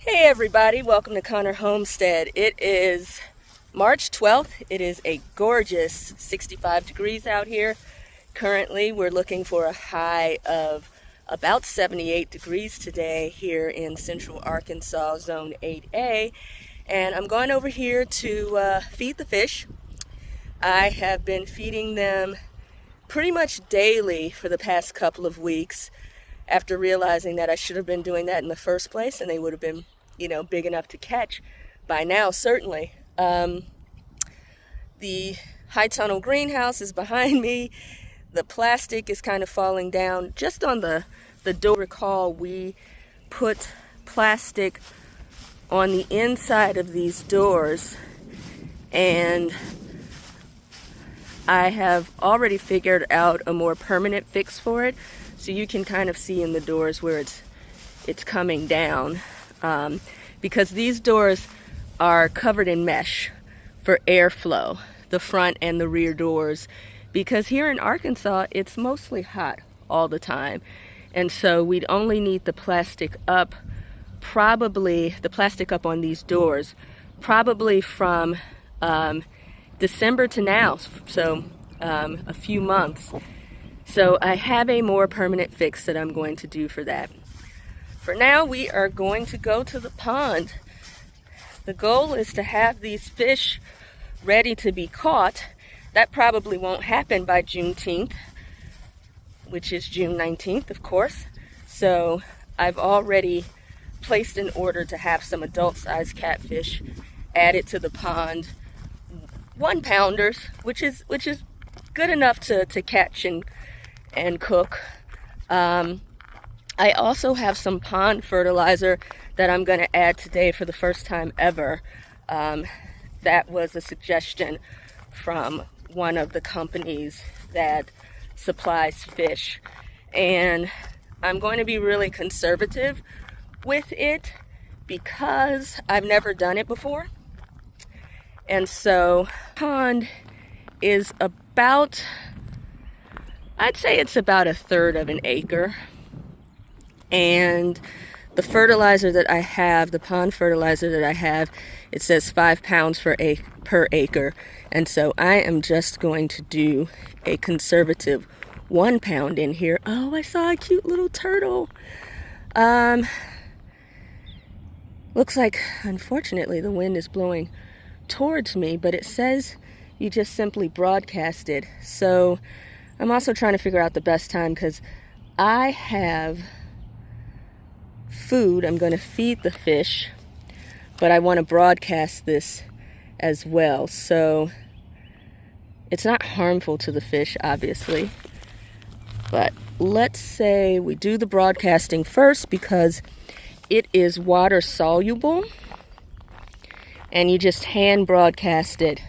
Hey everybody, welcome to Conner Homestead. It is March 12th. It is a gorgeous 65 degrees out here. Currently we're looking for a high of about 78 degrees today here in central Arkansas, zone 8A. And I'm going over here to feed the fish. I have been feeding them pretty much daily for the past couple of weeks, after realizing that I should have been doing that in the first place and they would have been, big enough to catch by now, certainly. The high tunnel greenhouse is behind me. The plastic is kind of falling down just on the door. Recall, we put plastic on the inside of these doors, and I have already figured out a more permanent fix for it. So you can kind of see in the doors where it's coming down, because these doors are covered in mesh for airflow, the front and the rear doors, because here in Arkansas it's mostly hot all the time, and so we'd only need the plastic up, probably the plastic up on these doors, probably from December to now, so a few months. So I have a more permanent fix that I'm going to do for that. For now, we are going to go to the pond. The goal is to have these fish ready to be caught. That probably won't happen by Juneteenth, which is June 19th, of course. So I've already placed an order to have some adult-sized catfish added to the pond. 1 pounders, which is good enough to catch and cook. I also have some pond fertilizer that I'm going to add today for the first time ever. That was a suggestion from one of the companies that supplies fish, and I'm going to be really conservative with it because I've never done it before. And so pond is about, I'd say it's about 1/3 of an acre. And the fertilizer that I have, the pond fertilizer that I have, it says 5 pounds per acre. And so I am just going to do a conservative 1 pound in here. Oh, I saw a cute little turtle. Looks like, unfortunately, the wind is blowing towards me, but it says you just simply broadcast it. So I'm also trying to figure out the best time, because I have food I'm going to feed the fish, but I want to broadcast this as well. So it's not harmful to the fish, obviously, but let's say we do the broadcasting first because it is water soluble, and you just hand broadcast it.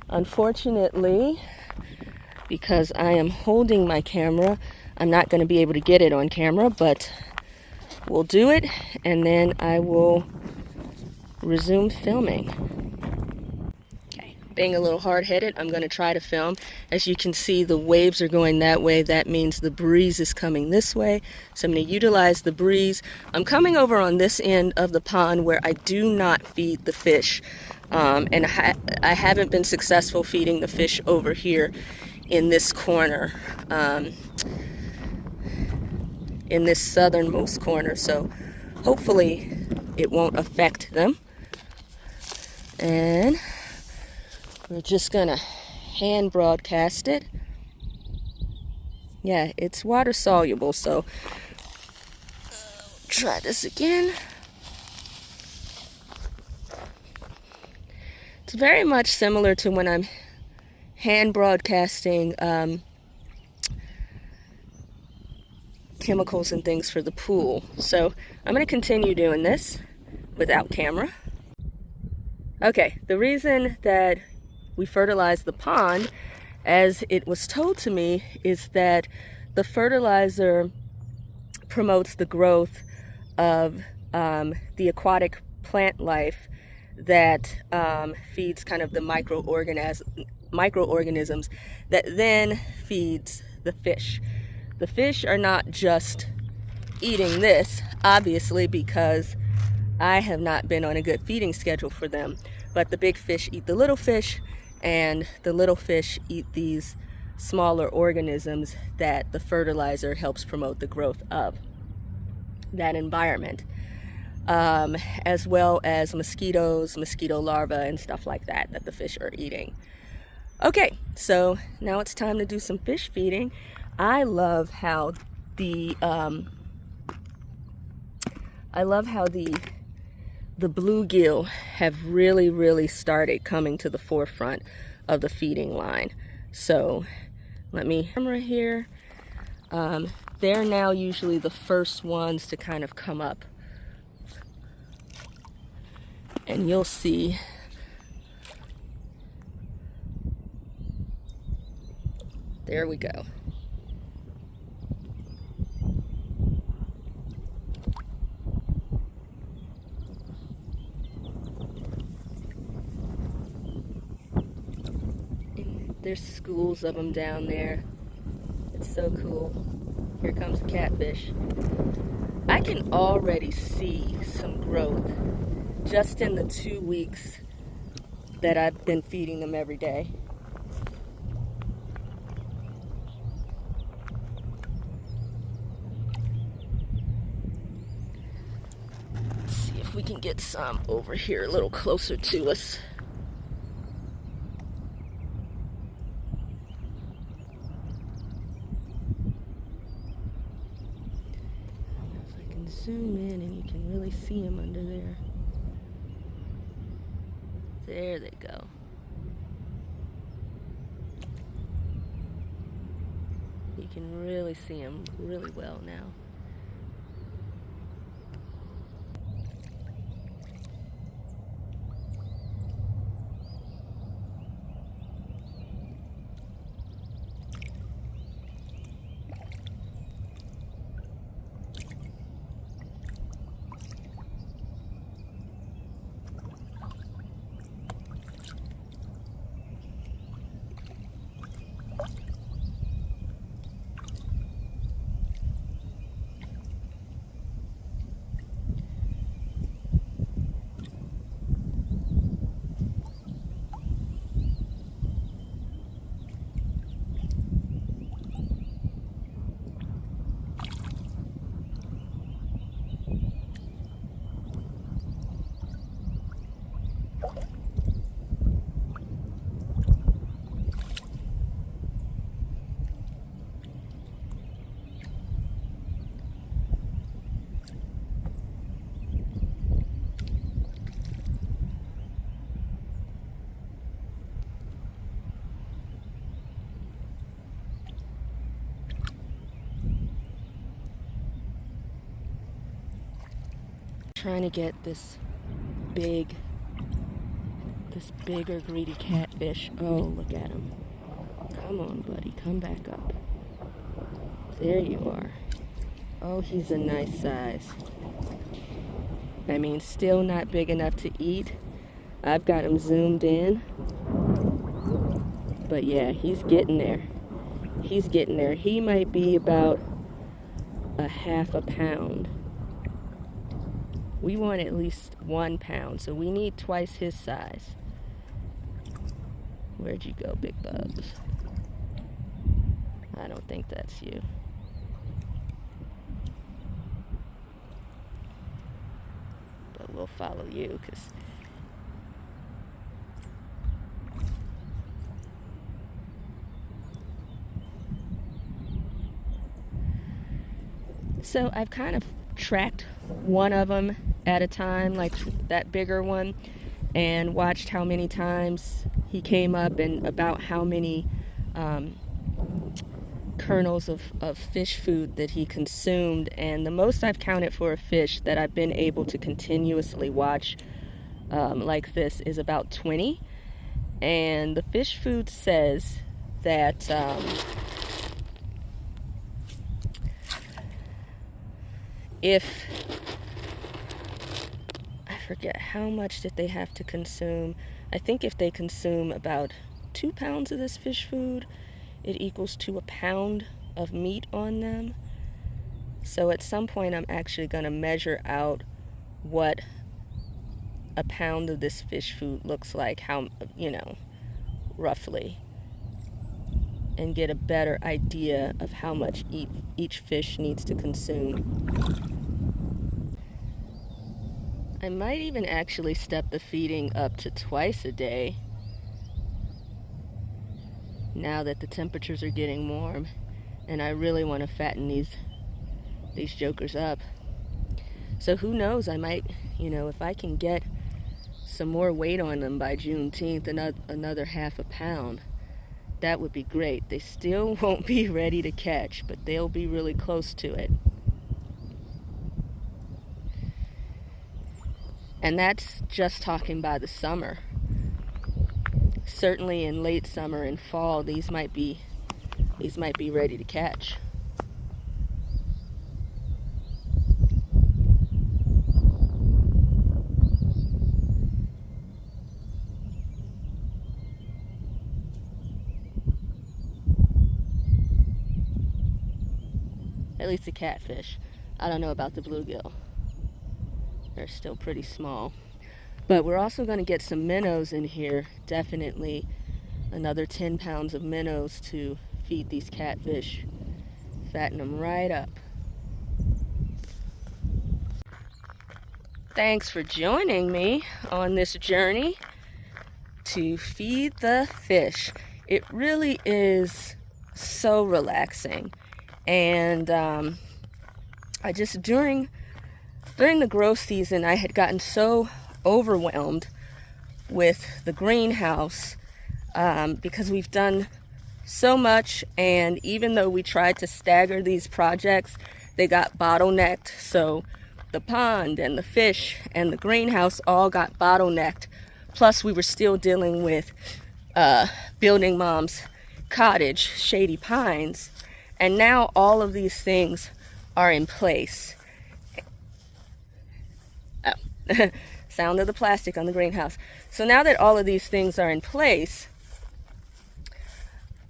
Unfortunately, because I am holding my camera, I'm not going to be able to get it on camera, but we'll do it, and then I will resume filming. Okay, being a little hard-headed, I'm going to try to film. As you can see, the waves are going that way. That means the breeze is coming this way, so I'm going to utilize the breeze. I'm coming over on this end of the pond where I do not feed the fish, and I haven't been successful feeding the fish over here in this corner, in this southernmost corner, so hopefully it won't affect them. And we're just gonna hand broadcast it. Yeah, it's water soluble, so try this again. It's very much similar to when I'm hand broadcasting chemicals and things for the pool. So I'm going to continue doing this without camera. Okay, the reason that we fertilize the pond, as it was told to me, is that the fertilizer promotes the growth of the aquatic plant life that feeds kind of the microorganisms that then feeds the fish. The fish are not just eating this, obviously, because I have not been on a good feeding schedule for them, but the big fish eat the little fish, and the little fish eat these smaller organisms that the fertilizer helps promote the growth of that environment, as well as mosquitoes, mosquito larvae, and stuff like that that the fish are eating. Okay, so now it's time to do some fish feeding. I love how the bluegill have really started coming to the forefront of the feeding line. So let me camera here. They're now usually the first ones to kind of come up, and you'll see there we go. There's schools of them down there. It's so cool. Here comes the catfish. I can already see some growth just in the 2 weeks that I've been feeding them every day. Let's see if we can get some over here a little closer to us. Zoom in and you can really see them under there. There they go. You can really see them really well now. Trying to get this bigger greedy catfish. Oh, look at him. Come on, buddy, come back up. There you are. Oh, he's a nice size. I mean, still not big enough to eat. I've got him zoomed in. But yeah, he's getting there. He's getting there. He might be about a half a pound. We want at least 1 pound, so we need twice his size. Where'd you go, Big Bugs? I don't think that's you. But we'll follow you, because so I've kind of tracked one of them at a time, like that bigger one, and watched how many times he came up and about how many kernels of fish food that he consumed. And the most I've counted for a fish that I've been able to continuously watch like this is about 20. And the fish food says that if I forget how much did they have to consume. I think if they consume about 2 pounds of this fish food, it equals to a pound of meat on them. So at some point I'm actually going to measure out what a pound of this fish food looks like, how, roughly, and get a better idea of how much each fish needs to consume. I might even actually step the feeding up to twice a day now that the temperatures are getting warm, and I really want to fatten these jokers up. So who knows, I might, if I can get some more weight on them by Juneteenth, another half a pound, that would be great. They still won't be ready to catch, but they'll be really close to it. And that's just talking by the summer. Certainly in late summer and fall, these might be ready to catch. At least the catfish. I don't know about the bluegill. They're still pretty small. But we're also going to get some minnows in here. Definitely another 10 pounds of minnows to feed these catfish. Fatten them right up. Thanks for joining me on this journey to feed the fish. It really is so relaxing. And I just, during the growth season, I had gotten so overwhelmed with the greenhouse because we've done so much, and even though we tried to stagger these projects, they got bottlenecked. So the pond and the fish and the greenhouse all got bottlenecked. Plus we were still dealing with Building Mom's cottage, Shady Pines, and now all of these things are in place. Oh. Sound of the plastic on the greenhouse. So now that all of these things are in place,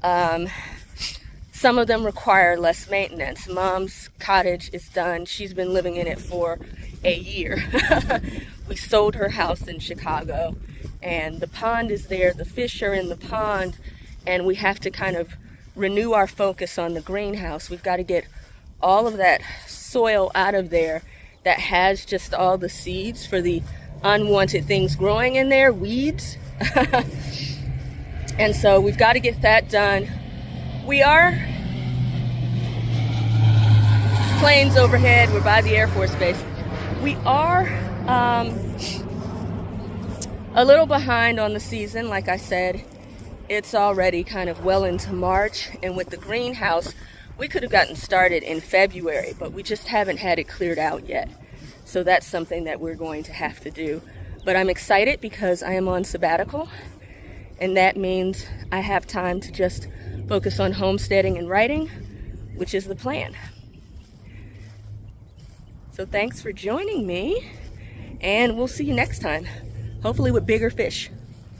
some of them require less maintenance. Mom's cottage is done. She's been living in it for a year. We sold her house in Chicago, and the pond is there. The fish are in the pond, and we have to kind of renew our focus on the greenhouse. We've got to get all of that soil out of there that has just all the seeds for the unwanted things growing in there, weeds. And so we've got to get that done. We are planes overhead. We're by the Air Force Base. We are a little behind on the season. Like I said, it's already kind of well into March, and with the greenhouse, we could have gotten started in February, but we just haven't had it cleared out yet. So that's something that we're going to have to do. But I'm excited because I am on sabbatical, and that means I have time to just focus on homesteading and writing, which is the plan. So thanks for joining me, and we'll see you next time, hopefully with bigger fish.